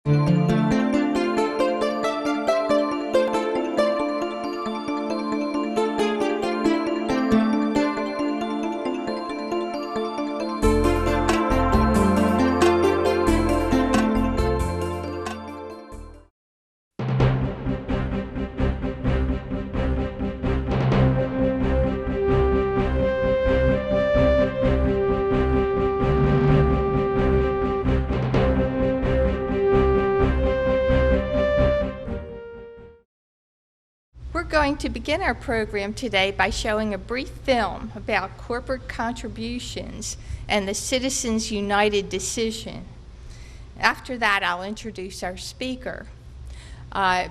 We're going to begin our program today by showing a brief film about corporate contributions and the Citizens United decision. After that, I'll introduce our speaker.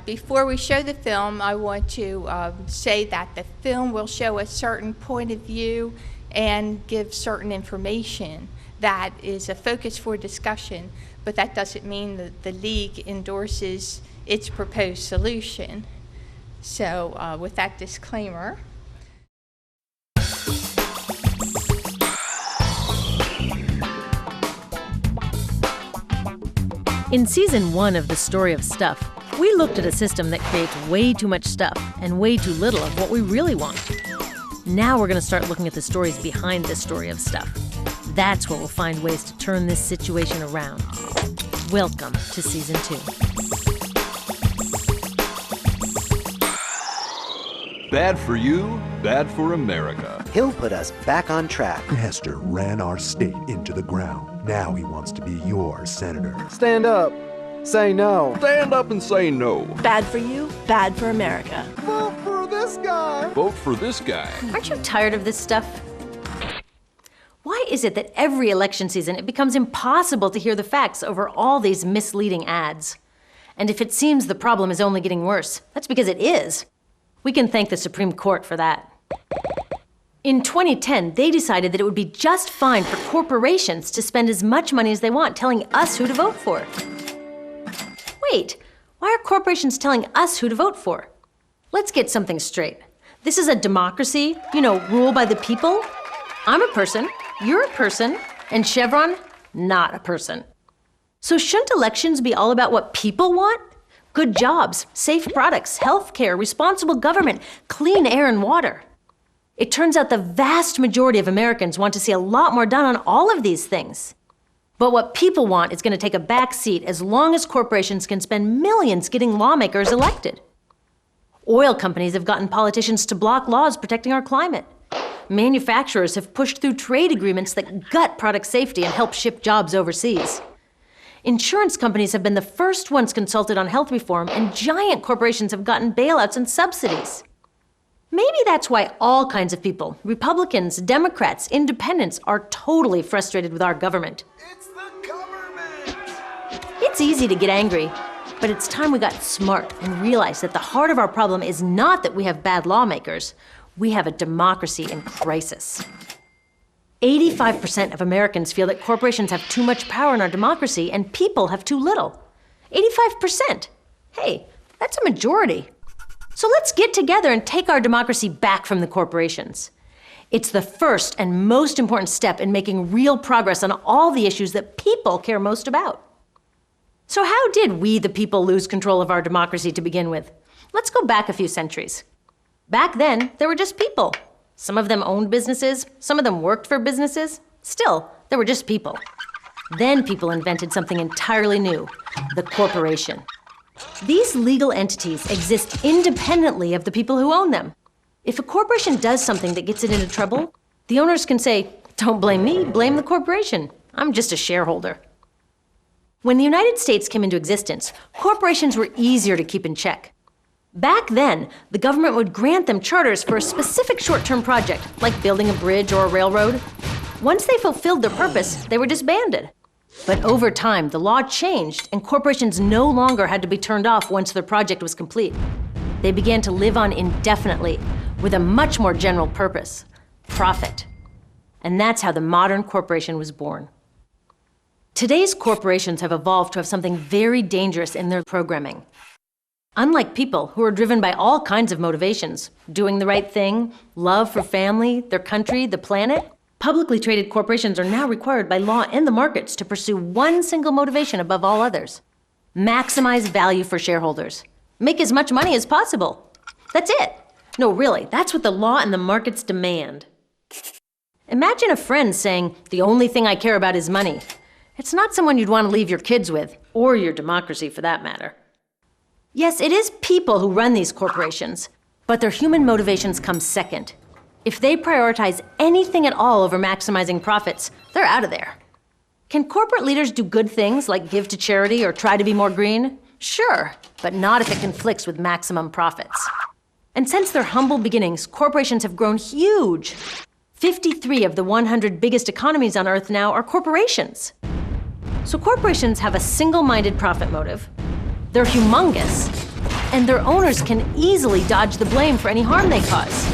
Before we show the film, I want to say that the film will show a certain point of view and give certain information that is a focus for discussion, but that doesn't mean that the League endorses its proposed solution. So with that disclaimer. In Season 1 of The Story of Stuff, we looked at a system that creates way too much stuff and way too little of what we really want. Now we're going to start looking at the stories behind this story of stuff. That's where we'll find ways to turn this situation around. Welcome to Season 2. Bad for you, bad for America. He'll put us back on track. Hester ran our state into the ground. Now he wants to be your senator. Stand up. Say no. Stand up and say no. Bad for you, bad for America. Vote for this guy. Vote for this guy. Aren't you tired of this stuff? Why is it that every election season it becomes impossible to hear the facts over all these misleading ads? And if it seems the problem is only getting worse, that's because it is. We can thank the Supreme Court for that. In 2010, they decided that it would be just fine for corporations to spend as much money as they want telling us who to vote for. Wait, why are corporations telling us who to vote for? Let's get something straight. This is a democracy, rule by the people. I'm a person, you're a person, and Chevron, not a person. So shouldn't elections be all about what people want? Good jobs, safe products, health care, responsible government, clean air and water. It turns out the vast majority of Americans want to see a lot more done on all of these things. But what people want is going to take a back seat as long as corporations can spend millions getting lawmakers elected. Oil companies have gotten politicians to block laws protecting our climate. Manufacturers have pushed through trade agreements that gut product safety and help ship jobs overseas. Insurance companies have been the first ones consulted on health reform, and giant corporations have gotten bailouts and subsidies. Maybe that's why all kinds of people, Republicans, Democrats, independents, are totally frustrated with our government. It's the government. It's easy to get angry, but it's time we got smart and realized that the heart of our problem is not that we have bad lawmakers. We have a democracy in crisis. 85% of Americans feel that corporations have too much power in our democracy and people have too little. 85%. Hey, that's a majority. So let's get together and take our democracy back from the corporations. It's the first and most important step in making real progress on all the issues that people care most about. So how did we, the people, lose control of our democracy to begin with? Let's go back a few centuries. Back then, there were just people. Some of them owned businesses, some of them worked for businesses. Still, there were just people. Then people invented something entirely new, the corporation. These legal entities exist independently of the people who own them. If a corporation does something that gets it into trouble, the owners can say, "Don't blame me, blame the corporation. I'm just a shareholder." When the United States came into existence, corporations were easier to keep in check. Back then, the government would grant them charters for a specific short-term project, like building a bridge or a railroad. Once they fulfilled their purpose, they were disbanded. But over time, the law changed, and corporations no longer had to be turned off once their project was complete. They began to live on indefinitely, with a much more general purpose: profit. And that's how the modern corporation was born. Today's corporations have evolved to have something very dangerous in their programming. Unlike people who are driven by all kinds of motivations, doing the right thing, love for family, their country, the planet, publicly traded corporations are now required by law and the markets to pursue one single motivation above all others: Maximize value for shareholders. Make as much money as possible. That's it. No, really, that's what the law and the markets demand. Imagine a friend saying, "The only thing I care about is money." It's not someone you'd want to leave your kids with, or your democracy for that matter. Yes, it is people who run these corporations, but their human motivations come second. If they prioritize anything at all over maximizing profits, they're out of there. Can corporate leaders do good things like give to charity or try to be more green? Sure, but not if it conflicts with maximum profits. And since their humble beginnings, corporations have grown huge. 53 of the 100 biggest economies on Earth now are corporations. So corporations have a single-minded profit motive. They're humongous, and their owners can easily dodge the blame for any harm they cause.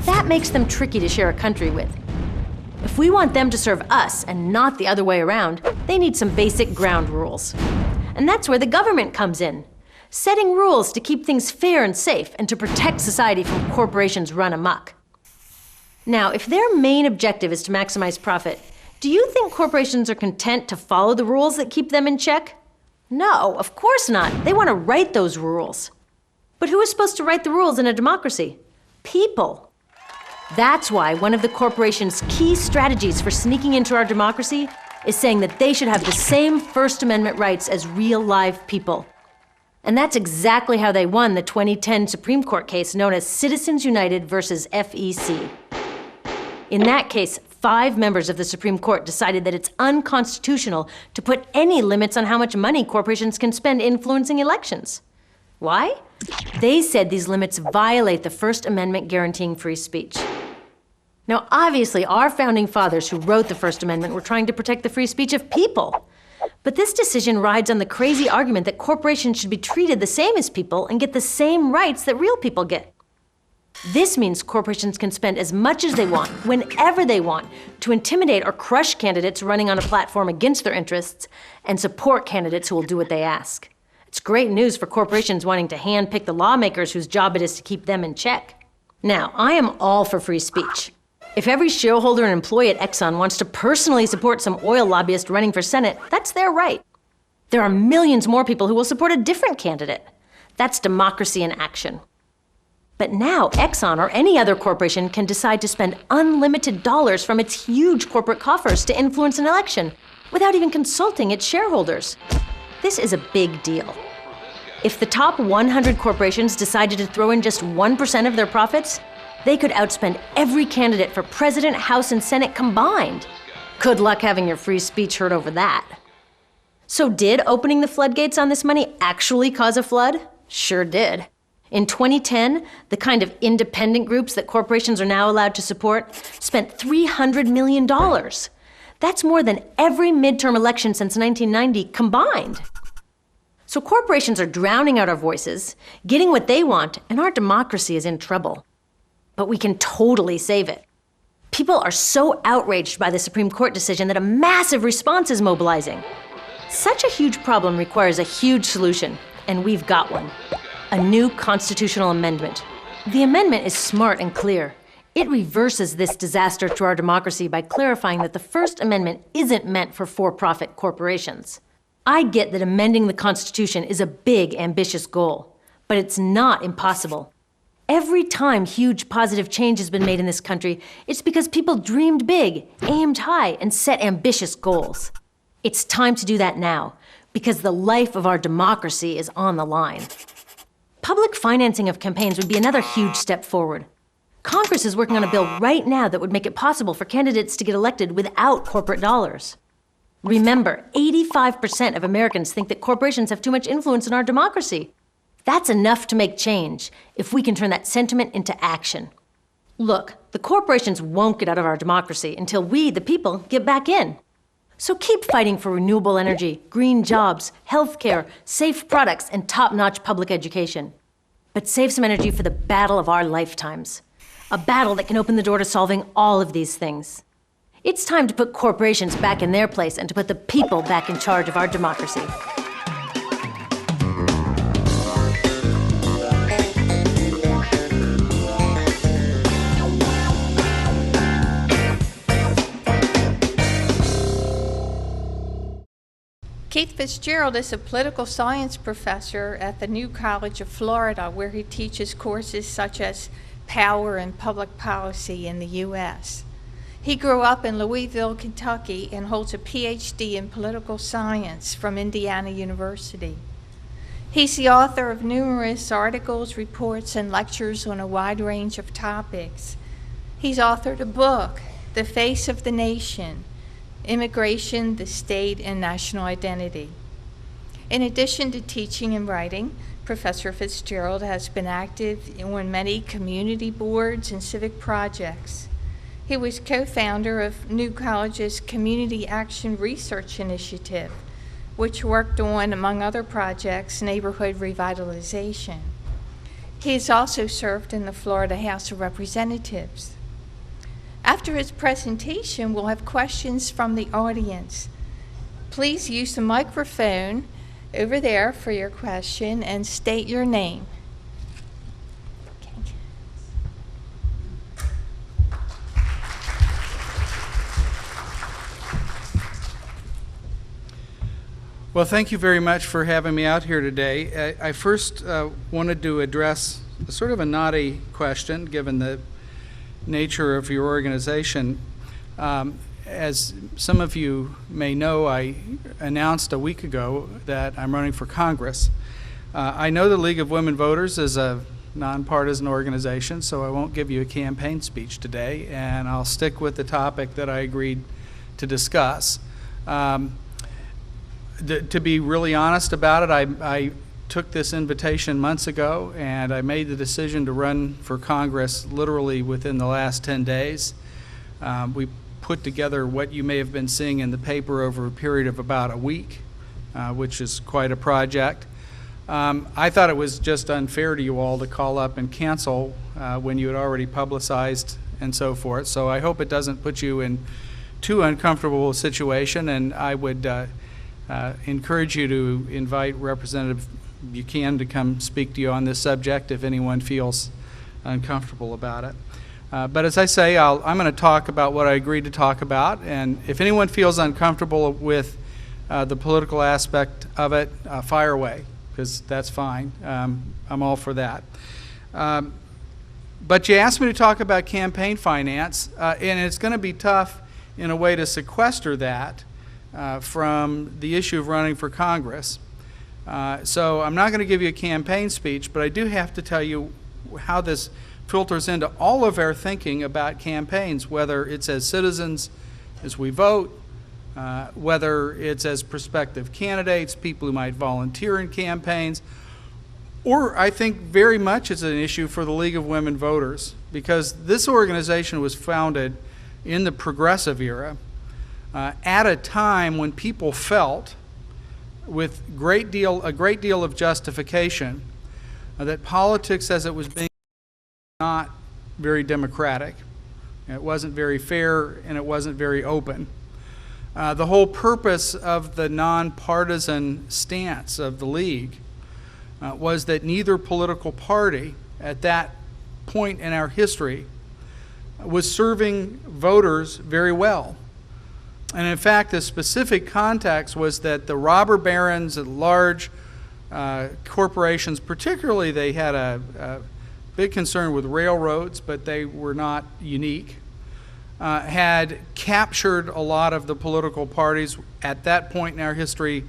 That makes them tricky to share a country with. If we want them to serve us and not the other way around, they need some basic ground rules. And that's where the government comes in, setting rules to keep things fair and safe and to protect society from corporations run amok. Now, if their main objective is to maximize profit, do you think corporations are content to follow the rules that keep them in check? No, of course not. They want to write those rules. But who is supposed to write the rules in a democracy? People. That's why one of the corporation's key strategies for sneaking into our democracy is saying that they should have the same First Amendment rights as real live people. And that's exactly how they won the 2010 Supreme Court case known as Citizens United versus FEC. In that case, 5 members of the Supreme Court decided that it's unconstitutional to put any limits on how much money corporations can spend influencing elections. Why? They said these limits violate the First Amendment guaranteeing free speech. Now, obviously, our founding fathers who wrote the First Amendment were trying to protect the free speech of people. But this decision rides on the crazy argument that corporations should be treated the same as people and get the same rights that real people get. This means corporations can spend as much as they want, whenever they want, to intimidate or crush candidates running on a platform against their interests and support candidates who will do what they ask. It's great news for corporations wanting to handpick the lawmakers whose job it is to keep them in check. Now, I am all for free speech. If every shareholder and employee at Exxon wants to personally support some oil lobbyist running for Senate, that's their right. There are millions more people who will support a different candidate. That's democracy in action. But now, Exxon or any other corporation can decide to spend unlimited dollars from its huge corporate coffers to influence an election without even consulting its shareholders. This is a big deal. If the top 100 corporations decided to throw in just 1% of their profits, they could outspend every candidate for president, House, and Senate combined. Good luck having your free speech heard over that. So did opening the floodgates on this money actually cause a flood? Sure did. In 2010, the kind of independent groups that corporations are now allowed to support spent $300 million. That's more than every midterm election since 1990 combined. So corporations are drowning out our voices, getting what they want, and our democracy is in trouble. But we can totally save it. People are so outraged by the Supreme Court decision that a massive response is mobilizing. Such a huge problem requires a huge solution, and we've got one. A new constitutional amendment. The amendment is smart and clear. It reverses this disaster to our democracy by clarifying that the First Amendment isn't meant for for-profit corporations. I get that amending the Constitution is a big, ambitious goal, but it's not impossible. Every time huge positive change has been made in this country, it's because people dreamed big, aimed high, and set ambitious goals. It's time to do that now, because the life of our democracy is on the line. Public financing of campaigns would be another huge step forward. Congress is working on a bill right now that would make it possible for candidates to get elected without corporate dollars. Remember, 85% of Americans think that corporations have too much influence in our democracy. That's enough to make change if we can turn that sentiment into action. Look, the corporations won't get out of our democracy until we, the people, get back in. So keep fighting for renewable energy, green jobs, healthcare, safe products, and top-notch public education. But save some energy for the battle of our lifetimes. A battle that can open the door to solving all of these things. It's time to put corporations back in their place and to put the people back in charge of our democracy. Keith Fitz-Gerald is a political science professor at the New College of Florida, where he teaches courses such as power and public policy in the U.S. He grew up in Louisville, Kentucky, and holds a Ph.D. in political science from Indiana University. He's the author of numerous articles, reports, and lectures on a wide range of topics. He's authored a book, The Face of the Nation: Immigration, the State, and National Identity. In addition to teaching and writing, Professor Fitz-Gerald has been active on many community boards and civic projects. He was co-founder of New College's Community Action Research Initiative, which worked on, among other projects, neighborhood revitalization. He has also served in the Florida House of Representatives. After his presentation, we'll have questions from the audience. Please use the microphone over there for your question and state your name. Okay. Well, thank you very much for having me out here today. I first wanted to address sort of a naughty question, given the nature of your organization. As some of you may know, I announced a week ago that I'm running for Congress. I know the League of Women Voters is a nonpartisan organization, so I won't give you a campaign speech today, and I'll stick with the topic that I agreed to discuss. To be really honest about it, I took this invitation months ago, and I made the decision to run for Congress literally within the last 10 days. We put together what you may have been seeing in the paper over a period of about a week, which is quite a project. I thought it was just unfair to you all to call up and cancel when you had already publicized and so forth. So I hope it doesn't put you in too uncomfortable a situation, and I would encourage you to invite Representative Buchanan to come speak to you on this subject if anyone feels uncomfortable about it. But as I say, I'm going to talk about what I agreed to talk about, and if anyone feels uncomfortable with the political aspect of it, fire away, because that's fine. I'm all for that. But you asked me to talk about campaign finance, and it's going to be tough in a way to sequester that from the issue of running for Congress. So I'm not going to give you a campaign speech, but I do have to tell you how this filters into all of our thinking about campaigns, whether it's as citizens as we vote, whether it's as prospective candidates, people who might volunteer in campaigns, or I think very much it's an issue for the League of Women Voters, because this organization was founded in the progressive era at a time when people felt, with a great deal of justification, that politics as it was being not very democratic. It wasn't very fair, and it wasn't very open. The whole purpose of the nonpartisan stance of the League was that neither political party at that point in our history was serving voters very well. And in fact, the specific context was that the robber barons and large corporations, particularly, they had a big concern with railroads, but they were not unique, had captured a lot of the political parties. At that point in our history,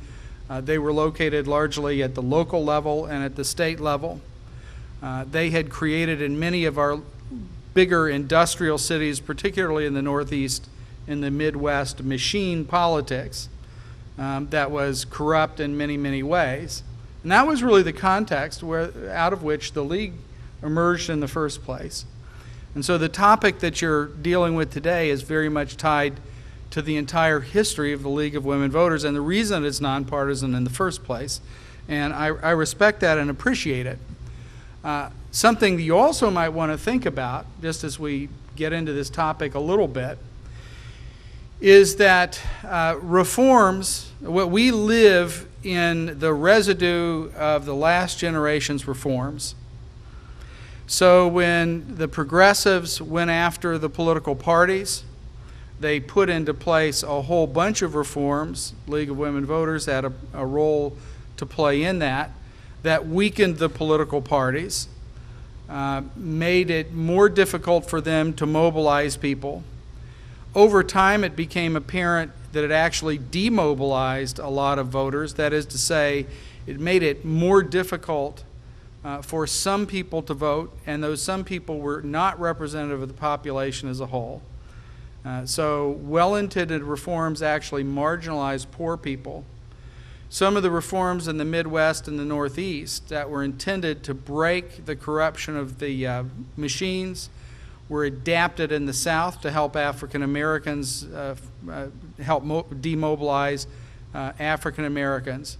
they were located largely at the local level and at the state level. They had created in many of our bigger industrial cities, particularly in the Northeast, in the Midwest, machine politics that was corrupt in many, many ways. And that was really the context out of which the League emerged in the first place. And so the topic that you're dealing with today is very much tied to the entire history of the League of Women Voters and the reason it's nonpartisan in the first place. And I respect that and appreciate it. Something that you also might want to think about, just as we get into this topic a little bit, is that reforms, what we live in the residue of the last generation's reforms. So when the progressives went after the political parties, they put into place a whole bunch of reforms. League of Women Voters had a role to play in that weakened the political parties, made it more difficult for them to mobilize people. Over time, it became apparent that it actually demobilized a lot of voters. That is to say, it made it more difficult for some people to vote, and those some people were not representative of the population as a whole. So well-intended reforms actually marginalized poor people. Some of the reforms in the Midwest and the Northeast that were intended to break the corruption of the machines were adapted in the South to help African Americans, help demobilize African Americans.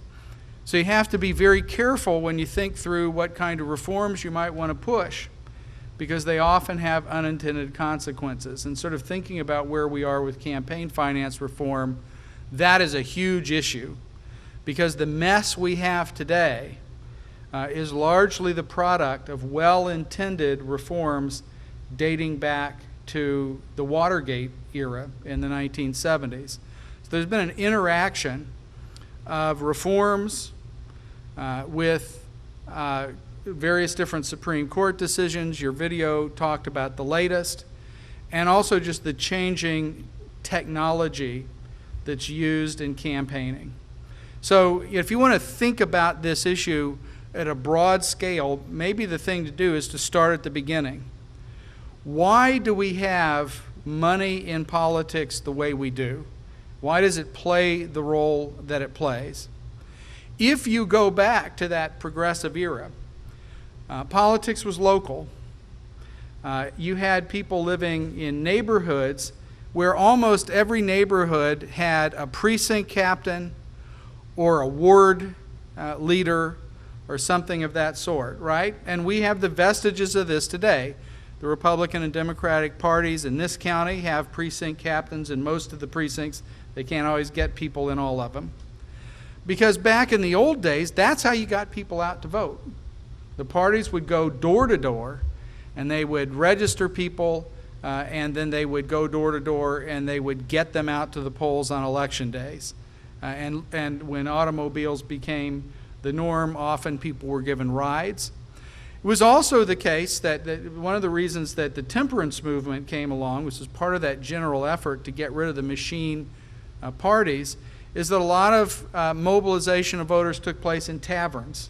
So you have to be very careful when you think through what kind of reforms you might want to push, because they often have unintended consequences. And sort of thinking about where we are with campaign finance reform, that is a huge issue, because the mess we have today is largely the product of well-intended reforms dating back to the Watergate era in the 1970s. So there's been an interaction of reforms with various different Supreme Court decisions. Your video talked about the latest, and also just the changing technology that's used in campaigning. So if you want to think about this issue at a broad scale, maybe the thing to do is to start at the beginning. Why do we have money in politics the way we do? Why does it play the role that it plays? If you go back to that progressive era, politics was local. You had people living in neighborhoods where almost every neighborhood had a precinct captain or a ward leader or something of that sort, right? And we have the vestiges of this today. The Republican and Democratic parties in this county have precinct captains in most of the precincts. They can't always get people in all of them. Because back in the old days, that's how you got people out to vote. The parties would go door to door, and they would register people, and then they would go door to door, and they would get them out to the polls on election days. And when automobiles became the norm, often people were given rides. It was also the case that one of the reasons that the temperance movement came along, which was part of that general effort to get rid of the machine parties, is that a lot of mobilization of voters took place in taverns,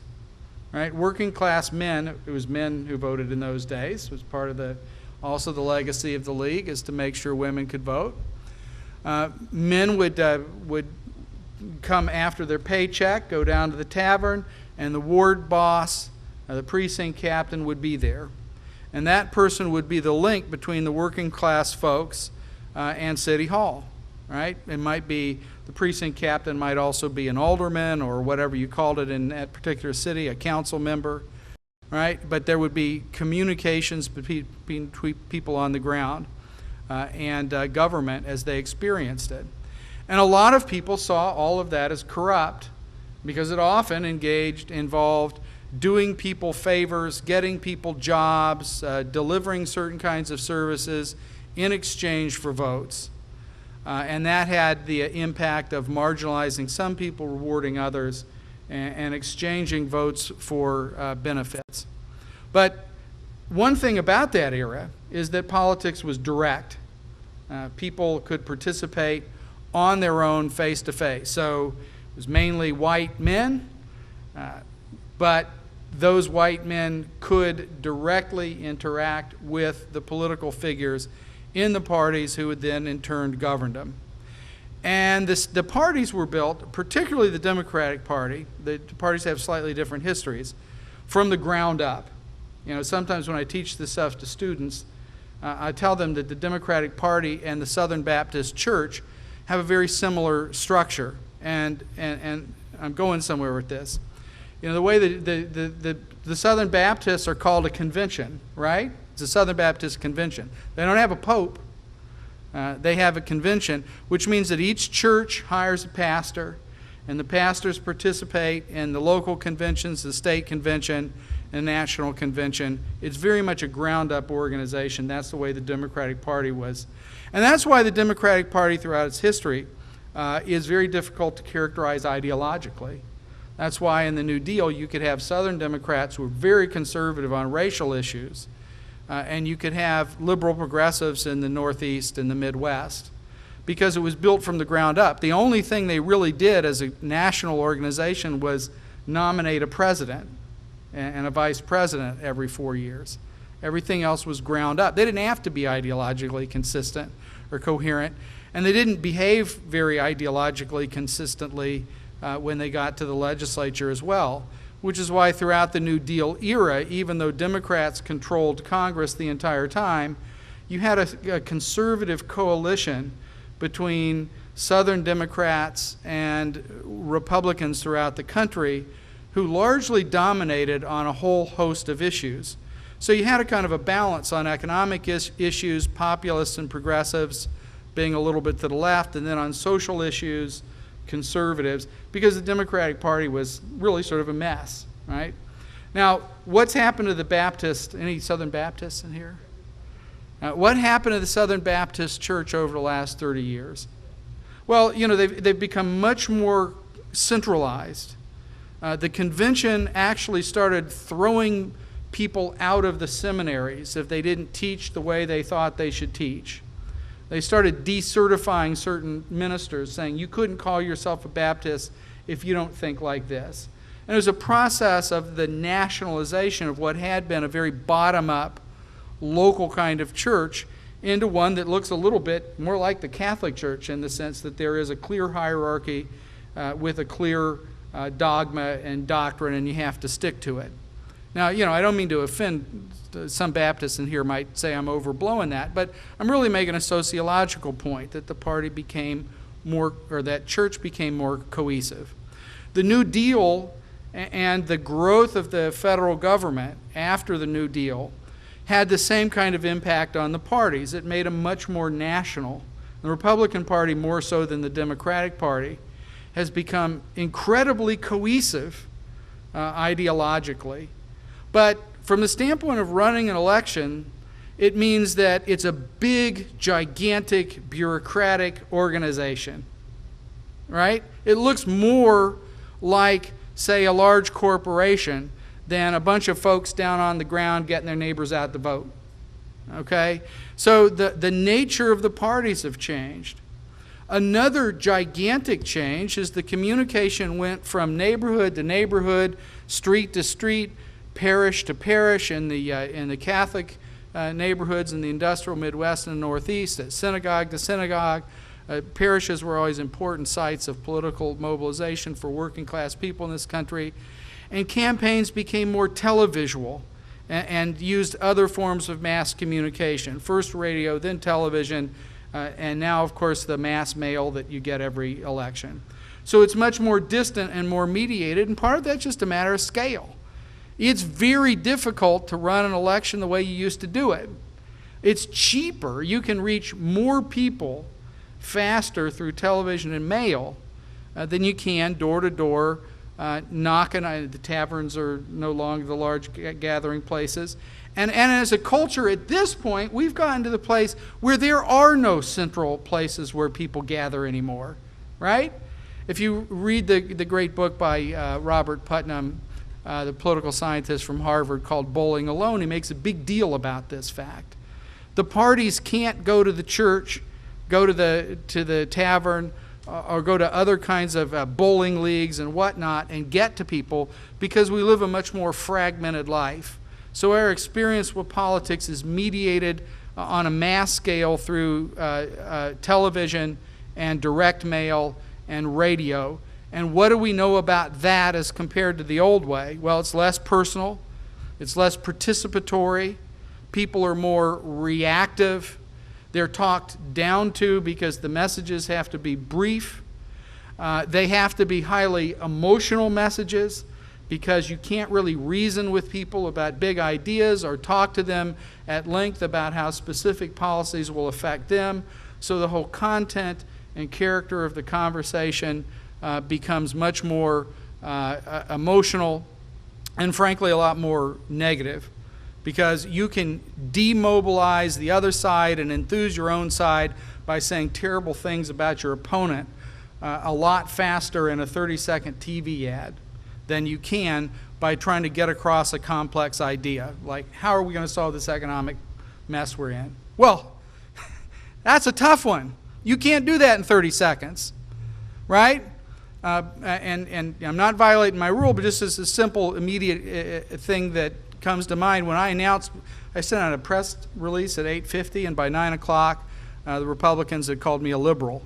right? Working class men, it was men who voted in those days. It was part of also the legacy of the League, is to make sure women could vote. Men would come after their paycheck, go down to the tavern, and the ward boss, the precinct captain, would be there. And that person would be the link between the working class folks and City Hall, right? It might be, the precinct captain might also be an alderman or whatever you called it in that particular city, a council member, right? But there would be communications between people on the ground and government as they experienced it. And a lot of people saw all of that as corrupt because it often involved doing people favors, getting people jobs, delivering certain kinds of services in exchange for votes. And that had the impact of marginalizing some people, rewarding others, and exchanging votes for benefits. But one thing about that era is that politics was direct. People could participate on their own face-to-face. So it was mainly white men, but those white men could directly interact with the political figures in the parties who would then in turn govern them. And the parties were built, particularly the Democratic Party, the parties have slightly different histories, from the ground up. You know, sometimes when I teach this stuff to students, I tell them that the Democratic Party and the Southern Baptist Church have a very similar structure, and I'm going somewhere with this. You know, the way the Southern Baptists are called a convention, right? It's a Southern Baptist convention. They don't have a pope. They have a convention, which means that each church hires a pastor, and the pastors participate in the local conventions, the state convention, and National Convention. It's very much a ground-up organization. That's the way the Democratic Party was. And that's why the Democratic Party throughout its history is very difficult to characterize ideologically. That's why in the New Deal you could have Southern Democrats who were very conservative on racial issues, and you could have liberal progressives in the Northeast and the Midwest, because it was built from the ground up. The only thing they really did as a national organization was nominate a president and a vice president every 4 years. Everything else was ground up. They didn't have to be ideologically consistent or coherent, and they didn't behave very ideologically consistently when they got to the legislature as well, which is why throughout the New Deal era, even though Democrats controlled Congress the entire time, you had a conservative coalition between Southern Democrats and Republicans throughout the country who largely dominated on a whole host of issues. So you had a kind of a balance on economic issues, populists and progressives being a little bit to the left, and then on social issues, conservatives, because the Democratic Party was really sort of a mess, right? Now, what's happened to the Baptists? Any Southern Baptists in here? What happened to the Southern Baptist Church over the last 30 years? Well, you know, they've become much more centralized. The convention actually started throwing people out of the seminaries if they didn't teach the way they thought they should teach. They started decertifying certain ministers, saying you couldn't call yourself a Baptist if you don't think like this. And it was a process of the nationalization of what had been a very bottom-up, local kind of church into one that looks a little bit more like the Catholic Church in the sense that there is a clear hierarchy with a clear dogma and doctrine, and you have to stick to it. Now, you know, I don't mean to offend. Some Baptists in here might say I'm overblowing that, but I'm really making a sociological point that the party became more, or that church became more cohesive. The New Deal and the growth of the federal government after the New Deal had the same kind of impact on the parties. It made them much more national. The Republican Party, more so than the Democratic Party, has become incredibly cohesive ideologically. But from the standpoint of running an election, it means that it's a big, gigantic, bureaucratic organization, right? It looks more like, say, a large corporation than a bunch of folks down on the ground getting their neighbors out to vote, okay? So the nature of the parties have changed. Another gigantic change is the communication went from neighborhood to neighborhood, street to street, parish to parish in the Catholic neighborhoods in the industrial Midwest and the Northeast, synagogue to synagogue. Parishes were always important sites of political mobilization for working class people in this country. And campaigns became more televisual and used other forms of mass communication. First radio, then television, and now, of course, the mass mail that you get every election. So it's much more distant and more mediated, and part of that's just a matter of scale. It's very difficult to run an election the way you used to do it. It's cheaper. You can reach more people faster through television and mail than you can door to door, knocking. The taverns are no longer the large gathering places. And as a culture at this point, we've gotten to the place where there are no central places where people gather anymore, right? If you read the great book by Robert Putnam, the political scientist from Harvard, called Bowling Alone, he makes a big deal about this fact. The parties can't go to the church, go to the tavern, or go to other kinds of bowling leagues and whatnot and get to people because we live a much more fragmented life. So our experience with politics is mediated on a mass scale through television and direct mail and radio. And what do we know about that as compared to the old way? Well, it's less personal, it's less participatory, people are more reactive, they're talked down to because the messages have to be brief, they have to be highly emotional messages because you can't really reason with people about big ideas or talk to them at length about how specific policies will affect them. So the whole content and character of the conversation becomes much more emotional and frankly a lot more negative, because you can demobilize the other side and enthuse your own side by saying terrible things about your opponent a lot faster in a 30-second TV ad than you can by trying to get across a complex idea, like how are we going to solve this economic mess we're in? Well, that's a tough one. You can't do that in 30 seconds, right? And I'm not violating my rule, but just as a simple, immediate thing that comes to mind, when I sent out a press release at 8:50, and by 9 o'clock, the Republicans had called me a liberal,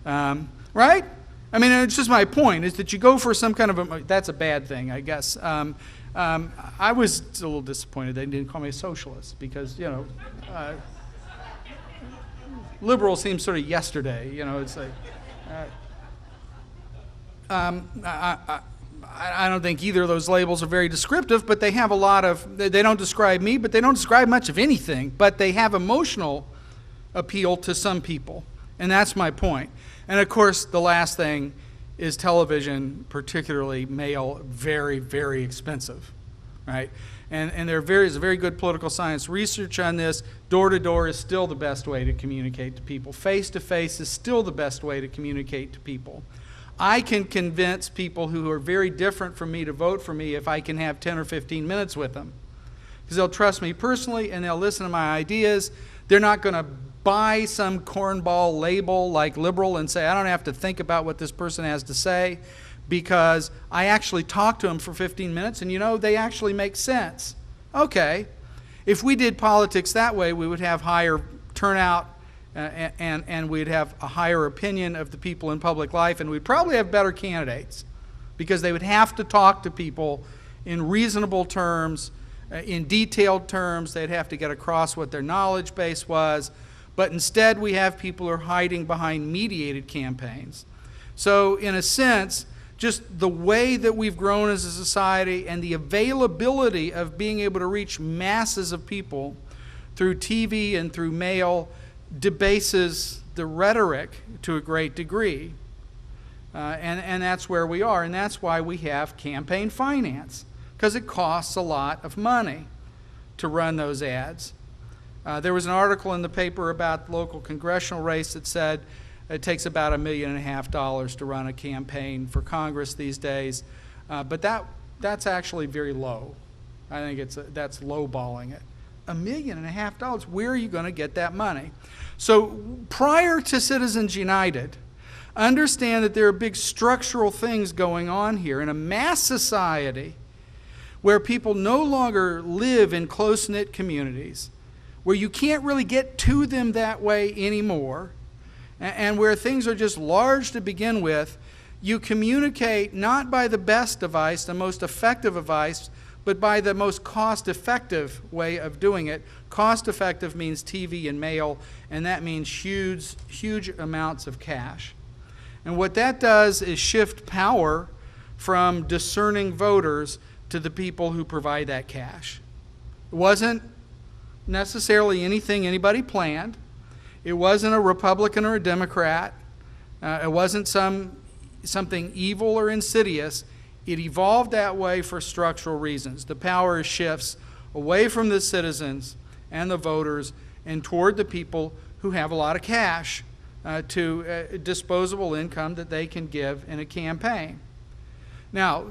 right? I mean, it's just my point, is that you go for some kind of that's a bad thing, I guess. I was a little disappointed they didn't call me a socialist, because, liberal seems sort of yesterday, it's like, I don't think either of those labels are very descriptive, but they have a lot of, they don't describe me, but they don't describe much of anything, but they have emotional appeal to some people, and that's my point. And of course, the last thing is television, particularly male, very, very expensive, right? And there's very good political science research on this. Door-to-door is still the best way to communicate to people. Face-to-face is still the best way to communicate to people. I can convince people who are very different from me to vote for me if I can have 10 or 15 minutes with them, because they'll trust me personally and they'll listen to my ideas. They're not going to buy some cornball label like liberal and say, I don't have to think about what this person has to say, because I actually talk to them for 15 minutes and they actually make sense. Okay, if we did politics that way, we would have higher turnout and we'd have a higher opinion of the people in public life, and we'd probably have better candidates, because they would have to talk to people in reasonable terms, in detailed terms. They'd have to get across what their knowledge base was. But instead, we have people who are hiding behind mediated campaigns. So in a sense, just the way that we've grown as a society and the availability of being able to reach masses of people through TV and through mail debases the rhetoric to a great degree. And that's where we are. And that's why we have campaign finance, because it costs a lot of money to run those ads. There was an article in the paper about the local congressional race that said it takes about $1.5 million to run a campaign for Congress these days. But that's actually very low. I think that's lowballing it. $1.5 million, where are you going to get that money? So prior to Citizens United, understand that there are big structural things going on here in a mass society where people no longer live in close-knit communities, where you can't really get to them that way anymore, and where things are just large to begin with. You communicate not by the best device, the most effective device, but by the most cost-effective way of doing it. Cost-effective means TV and mail, and that means huge amounts of cash. And what that does is shift power from discerning voters to the people who provide that cash. It wasn't necessarily anything anybody planned. It wasn't a Republican or a Democrat. It wasn't something evil or insidious. It evolved that way for structural reasons. The power shifts away from the citizens and the voters and toward the people who have a lot of cash to disposable income that they can give in a campaign. Now,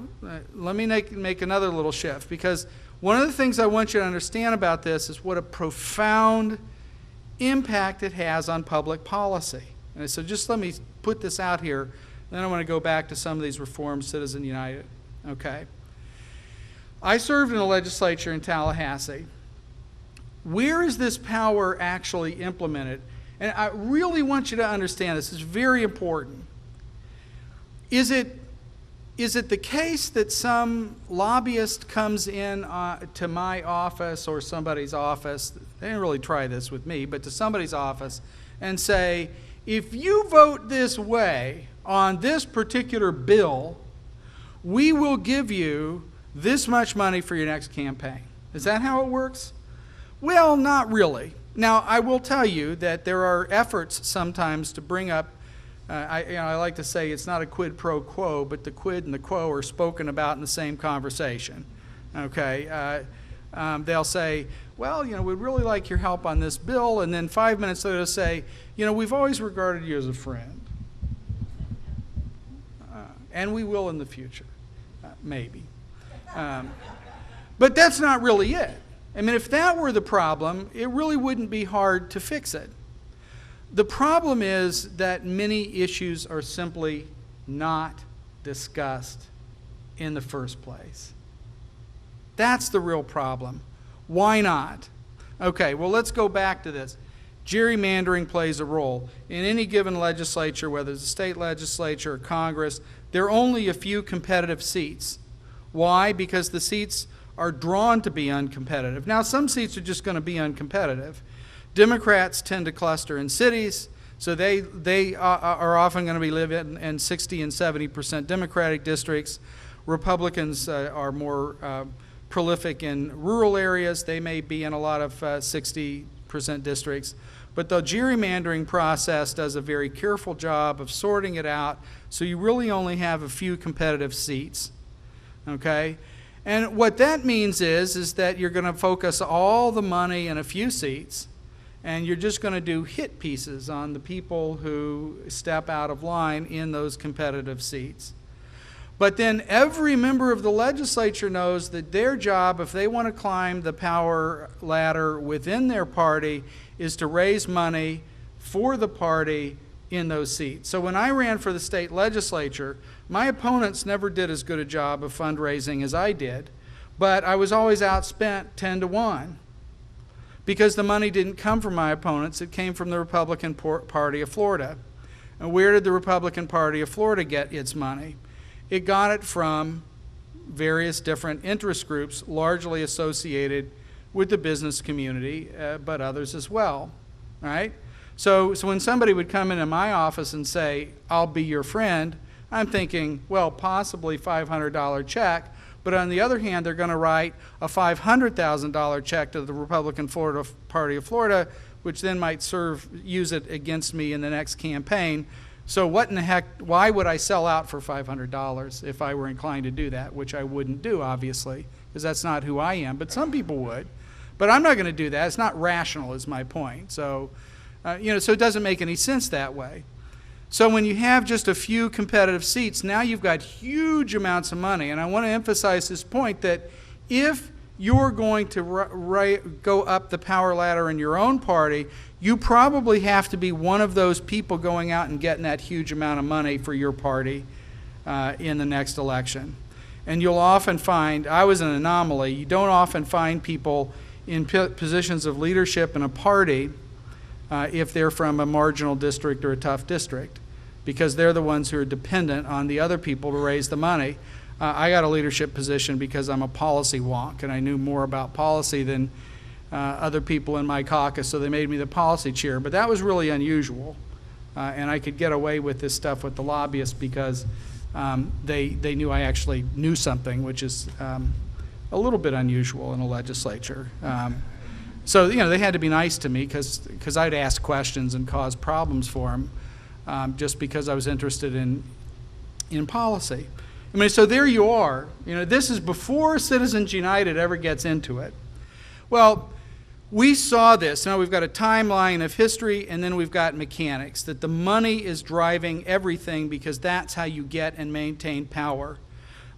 let me make another little shift, because one of the things I want you to understand about this is what a profound impact it has on public policy. And so just let me put this out here, then I want to go back to some of these reforms, Citizen United. Okay. I served in the legislature in Tallahassee. Where is this power actually implemented? And I really want you to understand this. It's very important. Is it the case that some lobbyist comes in to my office or somebody's office, they didn't really try this with me, but to somebody's office, and say, if you vote this way on this particular bill, we will give you this much money for your next campaign? Is that how it works? Well, not really. Now, I will tell you that there are efforts sometimes to bring up, I like to say it's not a quid pro quo, but the quid and the quo are spoken about in the same conversation. Okay, they'll say, well, we'd really like your help on this bill, and then 5 minutes later they'll say, we've always regarded you as a friend, and we will in the future, maybe. But that's not really it. I mean, if that were the problem, it really wouldn't be hard to fix it. The problem is that many issues are simply not discussed in the first place. That's the real problem. Why not? Okay, well, let's go back to this. Gerrymandering plays a role. In any given legislature, whether it's a state legislature or Congress, there are only a few competitive seats. Why? Because the seats are drawn to be uncompetitive. Now, some seats are just going to be uncompetitive. Democrats tend to cluster in cities, so they are often going to be living in 60 and 70% Democratic districts. Republicans are more prolific in rural areas. They may be in a lot of 60% districts. But the gerrymandering process does a very careful job of sorting it out, so you really only have a few competitive seats. Okay? And what that means is that you're going to focus all the money in a few seats, and you're just going to do hit pieces on the people who step out of line in those competitive seats. But then every member of the legislature knows that their job, if they want to climb the power ladder within their party, is to raise money for the party in those seats. So when I ran for the state legislature, my opponents never did as good a job of fundraising as I did, but I was always outspent 10-1 because the money didn't come from my opponents, it came from the Republican Party of Florida. And where did the Republican Party of Florida get its money? It got it from various different interest groups, largely associated with the business community, but others as well, right? So when somebody would come into my office and say, I'll be your friend, I'm thinking, well, possibly $500 check, but on the other hand, they're going to write a $500,000 check to the Republican Party of Florida, which then might use it against me in the next campaign. So what in the heck, why would I sell out for $500 if I were inclined to do that, which I wouldn't do, obviously, because that's not who I am, but some people would. But I'm not going to do that. It's not rational is my point. So, so it doesn't make any sense that way. So when you have just a few competitive seats, now you've got huge amounts of money. And I want to emphasize this point that if you're going to go up the power ladder in your own party, you probably have to be one of those people going out and getting that huge amount of money for your party in the next election. And you'll often find, I was an anomaly, you don't often find people in positions of leadership in a party if they're from a marginal district or a tough district, because they're the ones who are dependent on the other people to raise the money. I got a leadership position because I'm a policy wonk, and I knew more about policy than other people in my caucus, so they made me the policy chair. But that was really unusual, and I could get away with this stuff with the lobbyists because they knew I actually knew something, which is a little bit unusual in a legislature. So they had to be nice to me because I'd ask questions and cause problems for them just because I was interested in policy. I mean, so there you are. This is before Citizens United ever gets into it. Well, we saw this. Now we've got a timeline of history, and then we've got mechanics, that the money is driving everything because that's how you get and maintain power,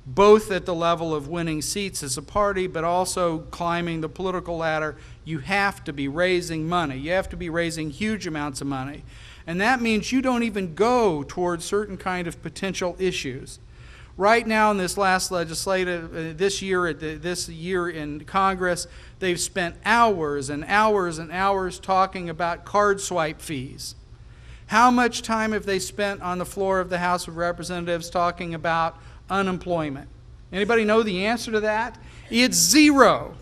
both at the level of winning seats as a party, but also climbing the political ladder. You have to be raising money. You have to be raising huge amounts of money. And that means you don't even go towards certain kind of potential issues. Right now in this last this year in Congress, they've spent hours and hours and hours talking about card swipe fees. How much time have they spent on the floor of the House of Representatives talking about unemployment? Anybody know the answer to that? It's zero.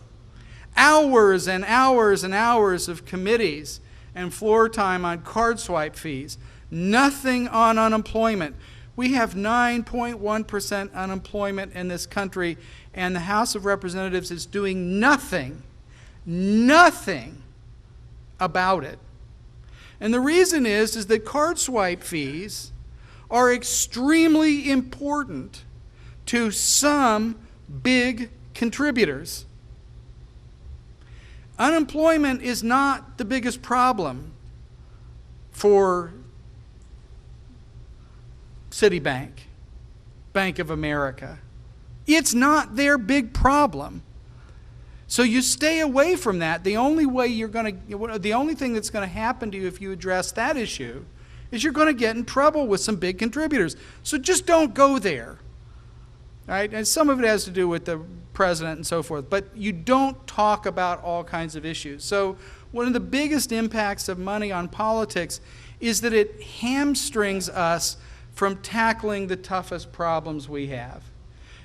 Hours and hours and hours of committees and floor time on card swipe fees. Nothing on unemployment. We have 9.1% unemployment in this country, and the House of Representatives is doing nothing about it. And the reason is that card swipe fees are extremely important to some big contributors. Unemployment is not the biggest problem for Citibank, Bank of America. It's not their big problem. So you stay away from that. The only thing that's going to happen to you if you address that issue is you're going to get in trouble with some big contributors. So just don't go there. Right? And some of it has to do with the president and so forth, but you don't talk about all kinds of issues. So one of the biggest impacts of money on politics is that it hamstrings us from tackling the toughest problems we have.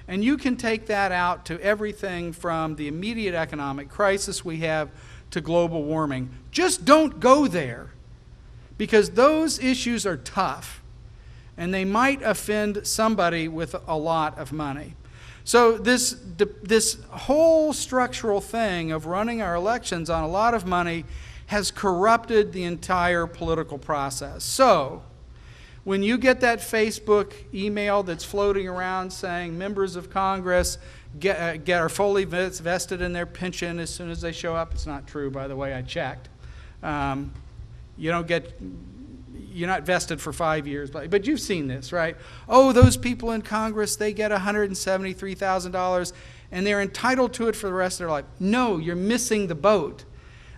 And you can take that out to everything from the immediate economic crisis we have to global warming. Just don't go there, because those issues are tough, and they might offend somebody with a lot of money. So this whole structural thing of running our elections on a lot of money has corrupted the entire political process. So when you get that Facebook email that's floating around saying members of Congress are fully vested in their pension as soon as they show up, it's not true, by the way, I checked. You're not vested for 5 years, but you've seen this, right? Oh, those people in Congress, they get $173,000 and they're entitled to it for the rest of their life. No, you're missing the boat.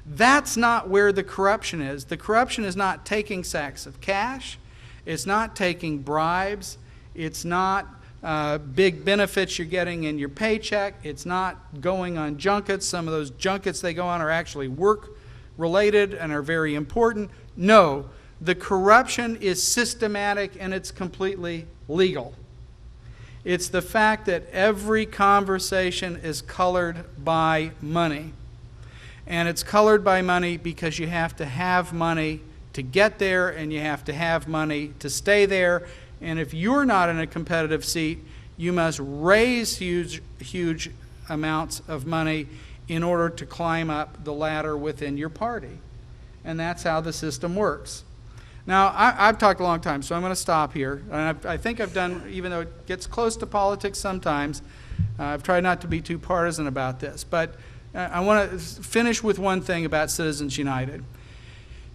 That's not where the corruption is. The corruption is not taking sacks of cash. It's not taking bribes. It's not big benefits you're getting in your paycheck. It's not going on junkets. Some of those junkets they go on are actually work-related and are very important. No, the corruption is systematic and it's completely legal. It's the fact that every conversation is colored by money. And it's colored by money because you have to have money to get there, and you have to have money to stay there. And if you're not in a competitive seat, you must raise huge amounts of money in order to climb up the ladder within your party. And that's how the system works. Now, I've talked a long time, so I'm going to stop here. And I think I've done, even though it gets close to politics sometimes, I've tried not to be too partisan about this. But I want to finish with one thing about Citizens United.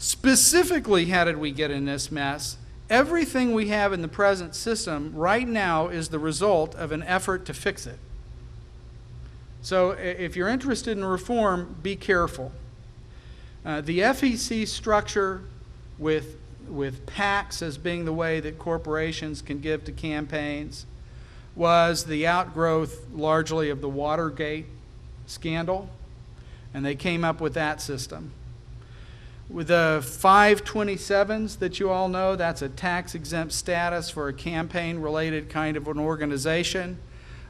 Specifically, how did we get in this mess? Everything we have in the present system right now is the result of an effort to fix it. So if you're interested in reform, be careful. The FEC structure with PACs as being the way that corporations can give to campaigns was the outgrowth largely of the Watergate scandal, and they came up with that system. With the 527s that you all know, that's a tax-exempt status for a campaign-related kind of an organization,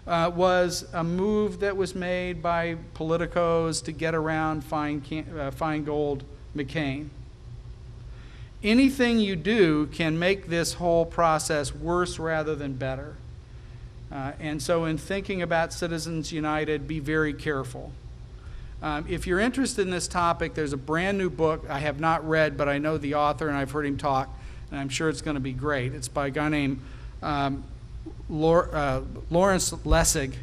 was a move that was made by politicos to get around Feingold McCain. Anything you do can make this whole process worse rather than better. And so in thinking about Citizens United, be very careful. If you're interested in this topic, there's a brand new book I have not read, but I know the author and I've heard him talk, and I'm sure it's going to be great. It's by a guy named Lawrence Lessig.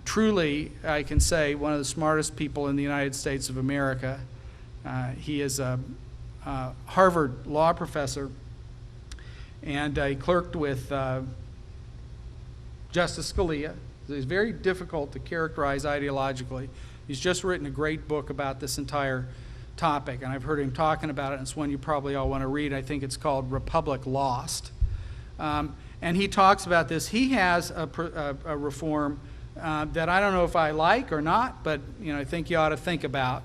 Truly, I can say, one of the smartest people in the United States of America. He is a Harvard law professor, and he clerked with Justice Scalia. It's very difficult to characterize ideologically. He's just written a great book about this entire topic, and I've heard him talking about it, and it's one you probably all want to read. I think it's called Republic Lost. And he talks about this. He has a reform that I don't know if I like or not, but I think you ought to think about.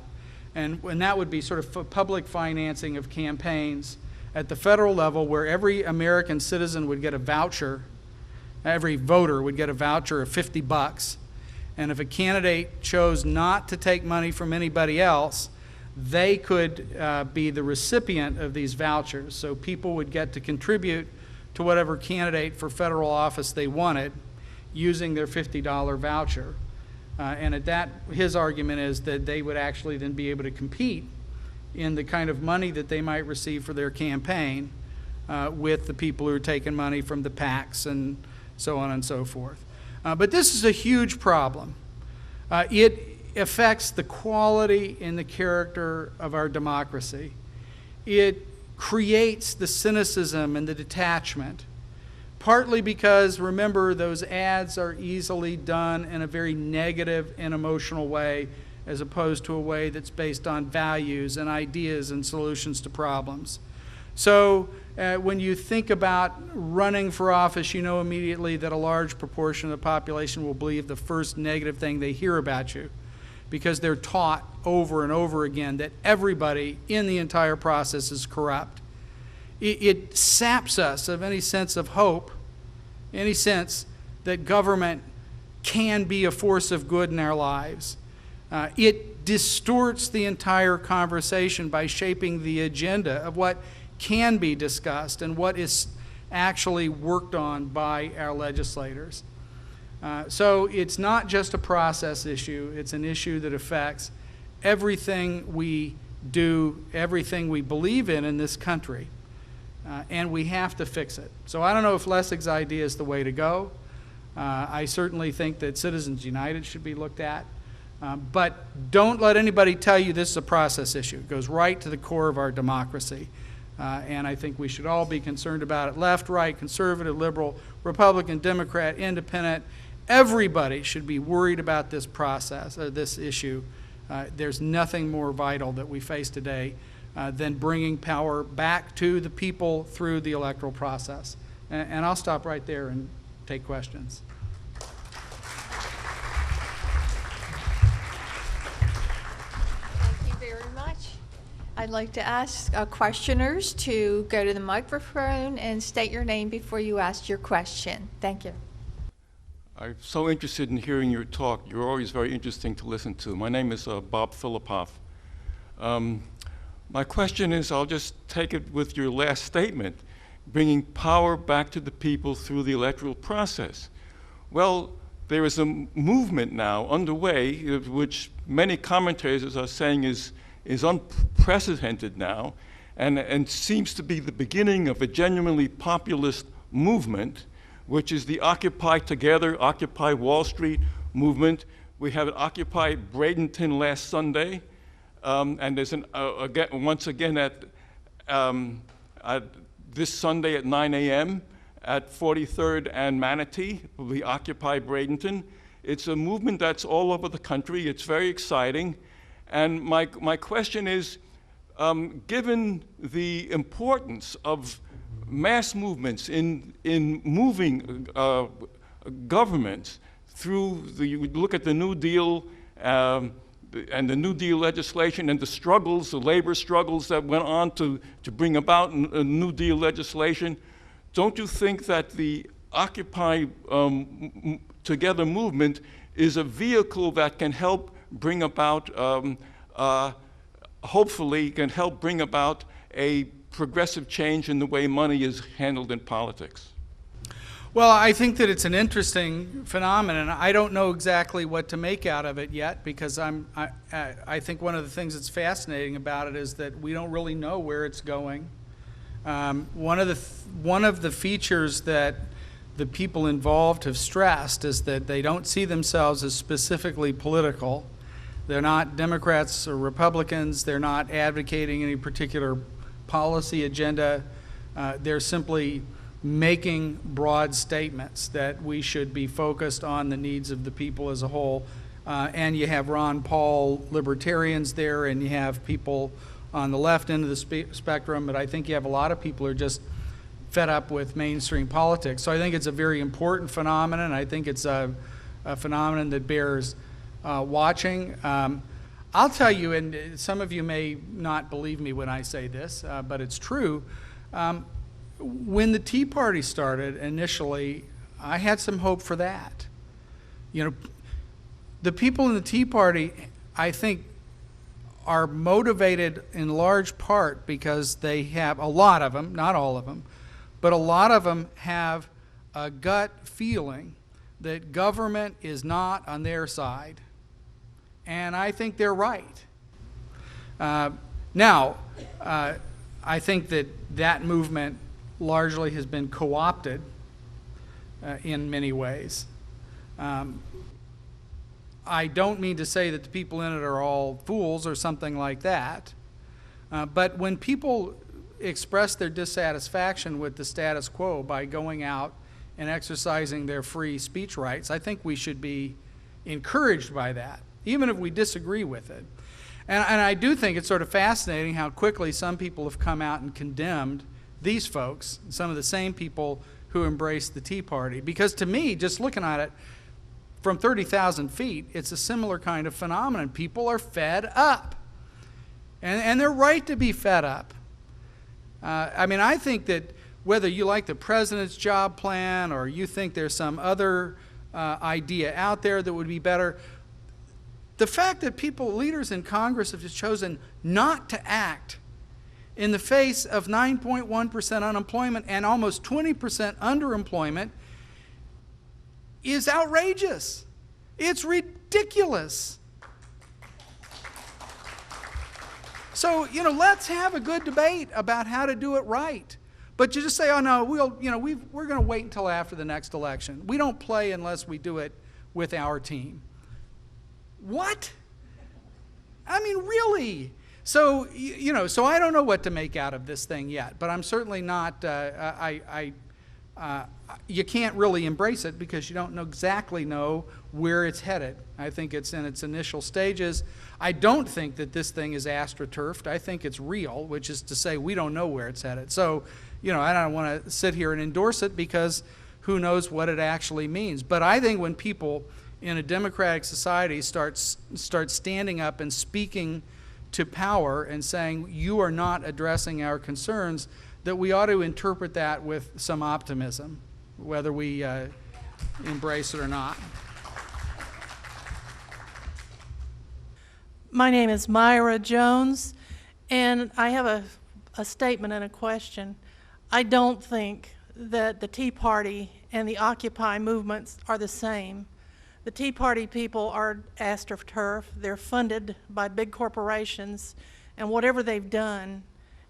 And that would be sort of public financing of campaigns at the federal level, where every American citizen would get a voucher, every voter would get a voucher of $50. And if a candidate chose not to take money from anybody else, they could be the recipient of these vouchers. So people would get to contribute to whatever candidate for federal office they wanted using their $50 voucher. And at that, his argument is that they would actually then be able to compete in the kind of money that they might receive for their campaign with the people who are taking money from the PACs and so on and so forth. But this is a huge problem. It affects the quality and the character of our democracy. It creates the cynicism and the detachment, partly because, remember, those ads are easily done in a very negative and emotional way, as opposed to a way that's based on values and ideas and solutions to problems. So when you think about running for office, you know immediately that a large proportion of the population will believe the first negative thing they hear about you, because they're taught over and over again that everybody in the entire process is corrupt. It saps us of any sense of hope, any sense that government can be a force of good in our lives. It distorts the entire conversation by shaping the agenda of what can be discussed and what is actually worked on by our legislators. So it's not just a process issue, it's an issue that affects everything we do, everything we believe in this country, and we have to fix it. So I don't know if Lessig's idea is the way to go. I certainly think that Citizens United should be looked at, but don't let anybody tell you this is a process issue. It goes right to the core of our democracy. And I think we should all be concerned about it. Left, right, conservative, liberal, Republican, Democrat, independent. Everybody should be worried about this process, this issue. There's nothing more vital that we face today than bringing power back to the people through the electoral process. And I'll stop right there and take questions. Thank you very much. I'd like to ask questioners to go to the microphone and state your name before you ask your question. Thank you. I'm so interested in hearing your talk. You're always very interesting to listen to. My name is Bob Filipoff. My question is, I'll just take it with your last statement, bringing power back to the people through the electoral process. Well, there is a movement now underway, which many commentators are saying is unprecedented now, and seems to be the beginning of a genuinely populist movement, which is the Occupy Together, Occupy Wall Street movement. We have Occupy Bradenton last Sunday, and there's once again at this Sunday at 9 a.m. at 43rd and Manatee, will be Occupy Bradenton. It's a movement that's all over the country. It's very exciting. And my question is, given the importance of mass movements in moving governments through you look at the New Deal and the New Deal legislation and the struggles, the labor struggles that went on to bring about a New Deal legislation, don't you think that the Occupy Together movement is a vehicle that can help bring about, hopefully can help bring about a progressive change in the way money is handled in politics? Well, I think that it's an interesting phenomenon. I don't know exactly what to make out of it yet, because I think one of the things that's fascinating about it is that we don't really know where it's going. One of the features that the people involved have stressed is that they don't see themselves as specifically political. They're not Democrats or Republicans. They're not advocating any particular policy agenda. They're simply making broad statements that we should be focused on the needs of the people as a whole. And you have Ron Paul libertarians there, and you have people on the left end of the spectrum, but I think you have a lot of people who are just fed up with mainstream politics. So I think it's a very important phenomenon. I think it's a phenomenon that bears watching. I'll tell you, and some of you may not believe me when I say this, but it's true. When the Tea Party started initially, I had some hope for that. You know, the people in the Tea Party, I think, are motivated in large part because they have, a lot of them, not all of them, but a lot of them have a gut feeling that government is not on their side. And I think they're right. Now, I think that movement largely has been co-opted in many ways. I don't mean to say that the people in it are all fools or something like that. But when people express their dissatisfaction with the status quo by going out and exercising their free speech rights, I think we should be encouraged by that, even if we disagree with it. And I do think it's sort of fascinating how quickly some people have come out and condemned these folks, some of the same people who embraced the Tea Party. Because to me, just looking at it from 30,000 feet, it's a similar kind of phenomenon. People are fed up. And they're right to be fed up. I mean, I think that whether you like the president's job plan or you think there's some other idea out there that would be better, the fact that leaders in Congress have just chosen not to act in the face of 9.1% unemployment and almost 20% underemployment is outrageous. It's ridiculous. So, let's have a good debate about how to do it right. But you just say, oh no, we're going to wait until after the next election. We don't play unless we do it with our team. What? I mean, really? So, so I don't know what to make out of this thing yet, but I'm certainly not, you can't really embrace it because you don't exactly know where it's headed. I think it's in its initial stages. I don't think that this thing is astroturfed. I think it's real, which is to say we don't know where it's headed. So, I don't want to sit here and endorse it because who knows what it actually means. But I think when people in a democratic society start standing up and speaking to power and saying, you are not addressing our concerns, that we ought to interpret that with some optimism, whether we embrace it or not. My name is Myra Jones, and I have a statement and a question. I don't think that the Tea Party and the Occupy movements are the same. The Tea Party people are astroturf. They're funded by big corporations, and whatever they've done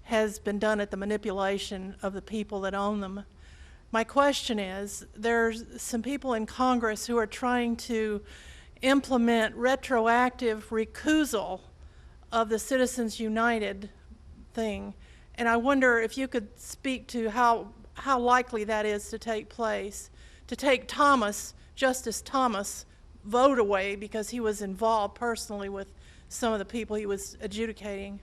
has been done at the manipulation of the people that own them. My question is, there's some people in Congress who are trying to implement retroactive recusal of the Citizens United thing, and I wonder if you could speak to how likely that is to take place, to take Justice Thomas' vote away because he was involved personally with some of the people he was adjudicating.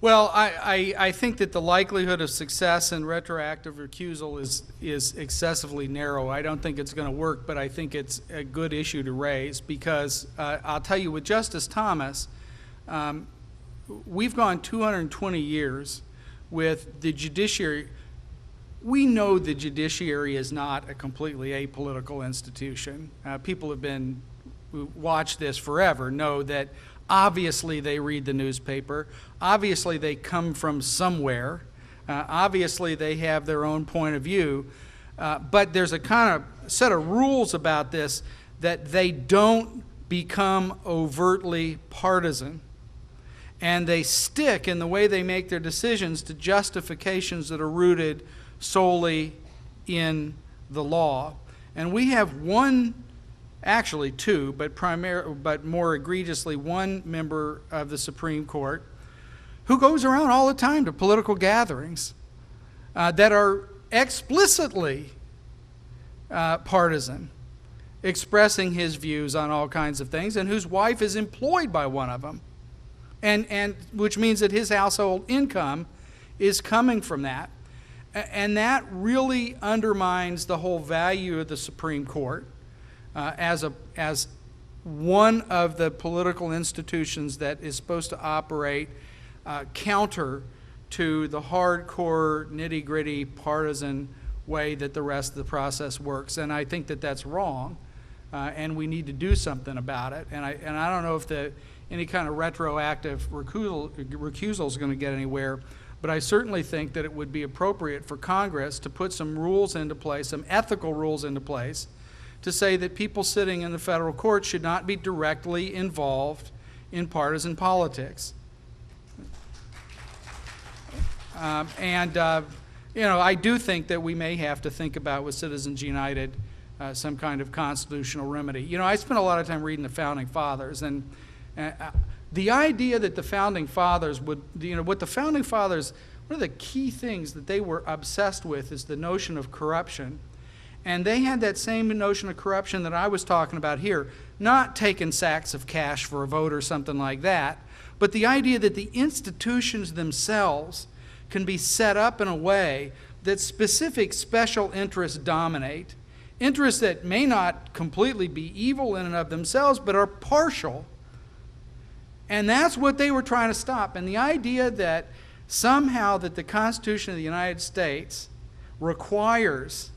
Well, I think that the likelihood of success in retroactive recusal is excessively narrow. I don't think it's going to work, but I think it's a good issue to raise because I'll tell you, with Justice Thomas, we've gone 220 years with the judiciary. We know the judiciary is not a completely apolitical institution. People who watch this forever know that obviously they read the newspaper. Obviously they come from somewhere. Obviously they have their own point of view. But there's a kind of set of rules about this that they don't become overtly partisan. And they stick in the way they make their decisions to justifications that are rooted solely in the law. And we have actually two, but more egregiously one member of the Supreme Court who goes around all the time to political gatherings that are explicitly partisan, expressing his views on all kinds of things, and whose wife is employed by one of them, and which means that his household income is coming from that. And that really undermines the whole value of the Supreme Court as one of the political institutions that is supposed to operate counter to the hardcore, nitty-gritty, partisan way that the rest of the process works. And I think that that's wrong, and we need to do something about it. And I don't know if any kind of retroactive recusal is going to get anywhere. But I certainly think that it would be appropriate for Congress to put some rules into place, some ethical rules into place, to say that people sitting in the federal court should not be directly involved in partisan politics. I do think that we may have to think about with Citizens United some kind of constitutional remedy. You know, I spent a lot of time reading the Founding Fathers, and the idea that the Founding Fathers would, you know, what the Founding Fathers, one of the key things that they were obsessed with is the notion of corruption. And they had that same notion of corruption that I was talking about here, not taking sacks of cash for a vote or something like that, but the idea that the institutions themselves can be set up in a way that specific special interests dominate, interests that may not completely be evil in and of themselves, but are partial. And that's what they were trying to stop. And the idea that somehow that the Constitution of the United States requires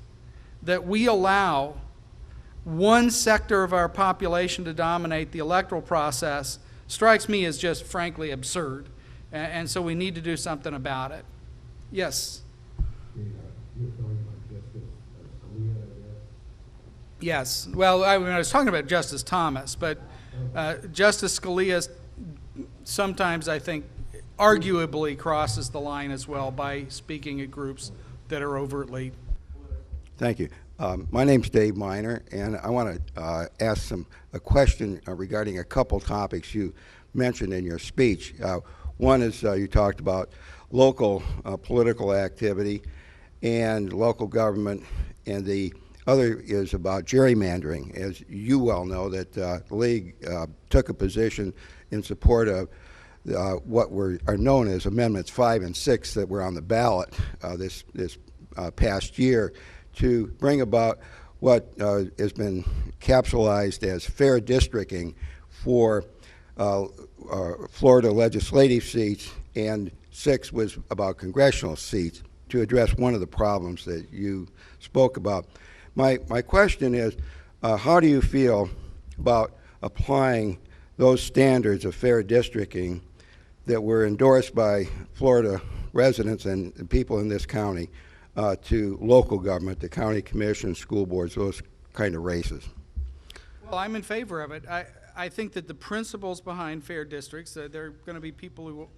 that we allow one sector of our population to dominate the electoral process strikes me as just frankly absurd. And so we need to do something about it. Yes? Yes. Well, I was talking about Justice Thomas, but Justice Scalia sometimes, I think, arguably crosses the line as well by speaking at groups that are overtly. Thank you. My name's Dave Miner, and I want to ask a question regarding a couple topics you mentioned in your speech. One is you talked about local political activity and local government, and the other is about gerrymandering. As you well know, that the League took a position in support of what are known as Amendments 5 and 6 that were on the ballot this past year, to bring about what has been capsulized as fair districting for Florida legislative seats, and 6 was about congressional seats, to address one of the problems that you spoke about. My question is, how do you feel about applying those standards of fair districting that were endorsed by Florida residents and people in this county to local government, the county commission, school boards, those kind of races? Well, I'm in favor of it. I think that the principles behind fair districts, there are going to be people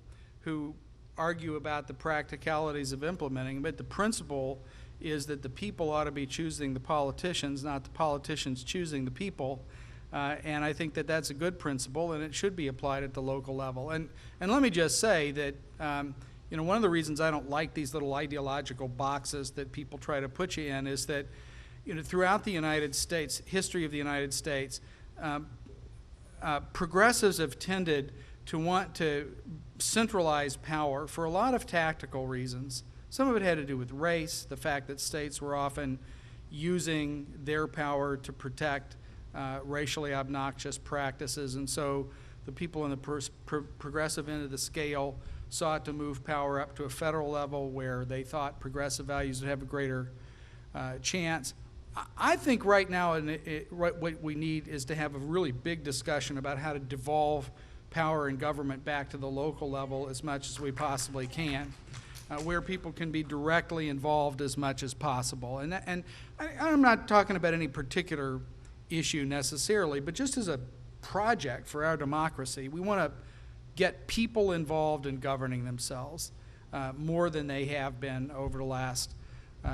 who argue about the practicalities of implementing, but the principle is that the people ought to be choosing the politicians, not the politicians choosing the people. And I think that that's a good principle, and it should be applied at the local level. And let me just say that you know, one of the reasons I don't like these little ideological boxes that people try to put you in is that, you know, throughout the United States, history of the United States, progressives have tended to want to centralize power for a lot of tactical reasons. Some of it had to do with race, the fact that states were often using their power to protect racially obnoxious practices, and so the people in the progressive end of the scale sought to move power up to a federal level where they thought progressive values would have a greater chance. I think right now what we need is to have a really big discussion about how to devolve power and government back to the local level as much as we possibly can, where people can be directly involved as much as possible. And I'm not talking about any particular issue necessarily, but just as a project for our democracy, we want to get people involved in governing themselves more than they have been over the last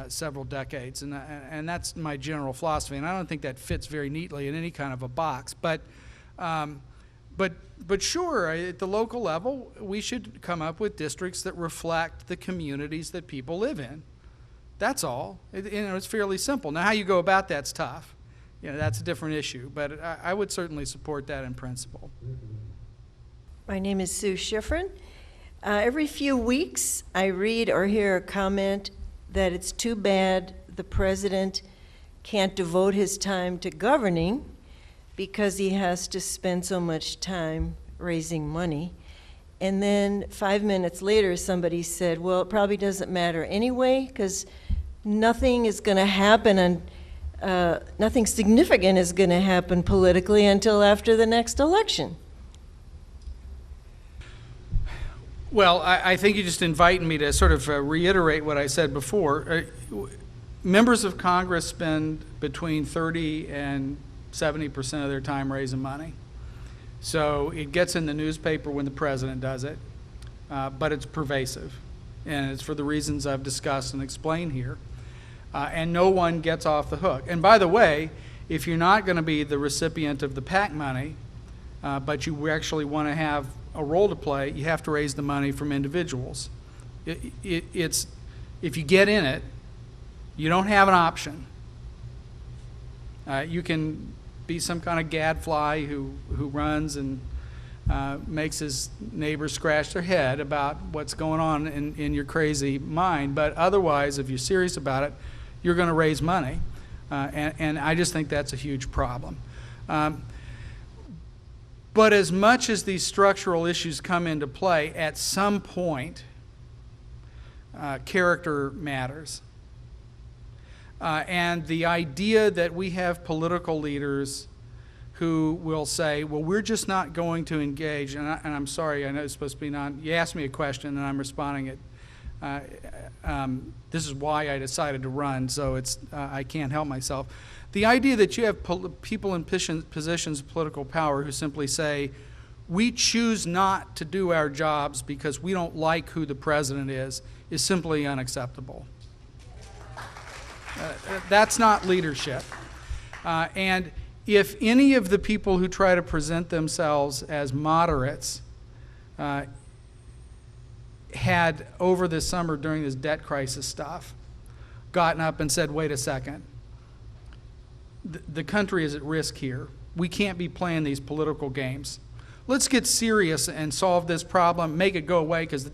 several decades, and that's my general philosophy. And I don't think that fits very neatly in any kind of a box. But sure, at the local level, we should come up with districts that reflect the communities that people live in. That's all. It's fairly simple. Now, how you go about that's tough. You know, that's a different issue. But I would certainly support that in principle. My name is Sue Schifrin. Every few weeks, I read or hear a comment that it's too bad the president can't devote his time to governing because he has to spend so much time raising money. And then 5 minutes later, somebody said, well, it probably doesn't matter anyway, because nothing is going to happen, and nothing significant is going to happen politically until after the next election. Well, I think you just invited me to sort of reiterate what I said before. Members of Congress spend between 30 and 70% of their time raising money. So it gets in the newspaper when the president does it, but it's pervasive, and it's for the reasons I've discussed and explained here. and no one gets off the hook. And by the way, if you're not going to be the recipient of the PAC money, but you actually want to have a role to play, you have to raise the money from individuals. It's if you get in it, you don't have an option. You can be some kind of gadfly who runs and makes his neighbors scratch their head about what's going on in your crazy mind. But otherwise, if you're serious about it, you're going to raise money. And I just think that's a huge problem. But as much as these structural issues come into play, at some point, character matters. And the idea that we have political leaders who will say, well, we're just not going to engage, and I'm sorry, I know it's supposed to be you asked me a question and I'm responding it. This is why I decided to run, so I can't help myself. The idea that you have people in positions of political power who simply say, we choose not to do our jobs because we don't like who the president is simply unacceptable. That's not leadership. And if any of the people who try to present themselves as moderates had, over this summer during this debt crisis stuff, gotten up and said, wait a second, the country is at risk here. We can't be playing these political games. Let's get serious and solve this problem, make it go away, because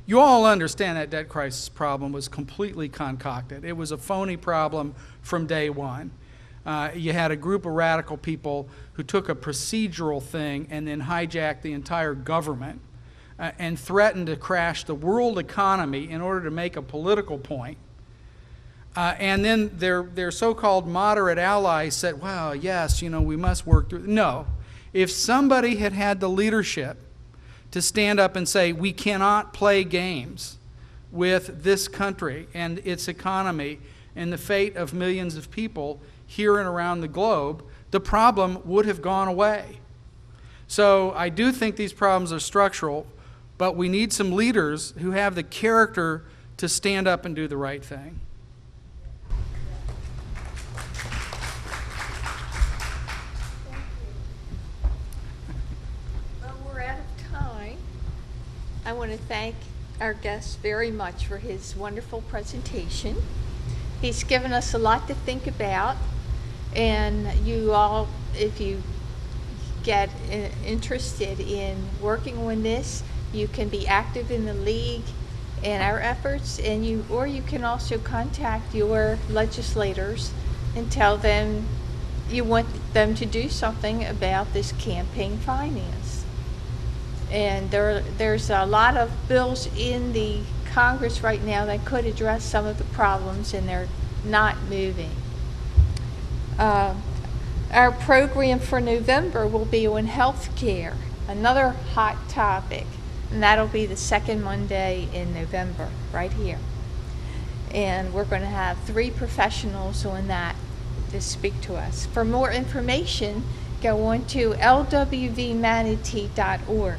you all understand that debt crisis problem was completely concocted. It was a phony problem from day one. You had a group of radical people who took a procedural thing and then hijacked the entire government and threatened to crash the world economy in order to make a political point. And then their so-called moderate allies said, well, yes, we must work through. No. If somebody had had the leadership to stand up and say, we cannot play games with this country and its economy and the fate of millions of people here and around the globe, the problem would have gone away. So I do think these problems are structural, but we need some leaders who have the character to stand up and do the right thing. Well, we're out of time. I want to thank our guest very much for his wonderful presentation. He's given us a lot to think about, and you all, if you get interested in working on this, you can be active in the league and our efforts, and you can also contact your legislators and tell them you want them to do something about this campaign finance. And there's a lot of bills in the Congress right now that could address some of the problems, and they're not moving. Our program for November will be on health care, another hot topic, and that'll be the second Monday in November, right here. And we're going to have 3 professionals on that to speak to us. For more information, go on to lwvmanatee.org.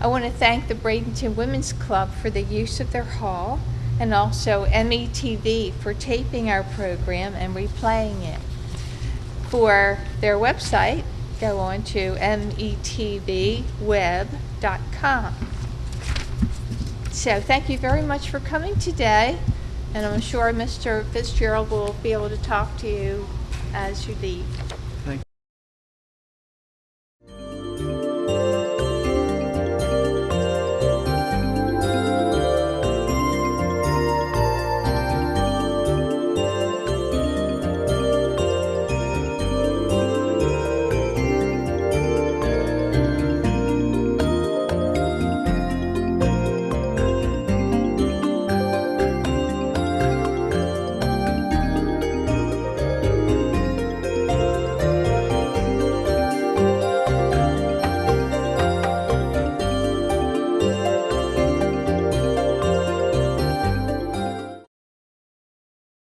I want to thank the Bradenton Women's Club for the use of their hall, and also METV for taping our program and replaying it. For their website, go on to metvweb.com. So thank you very much for coming today, and I'm sure Mr. Fitz-Gerald will be able to talk to you as you leave.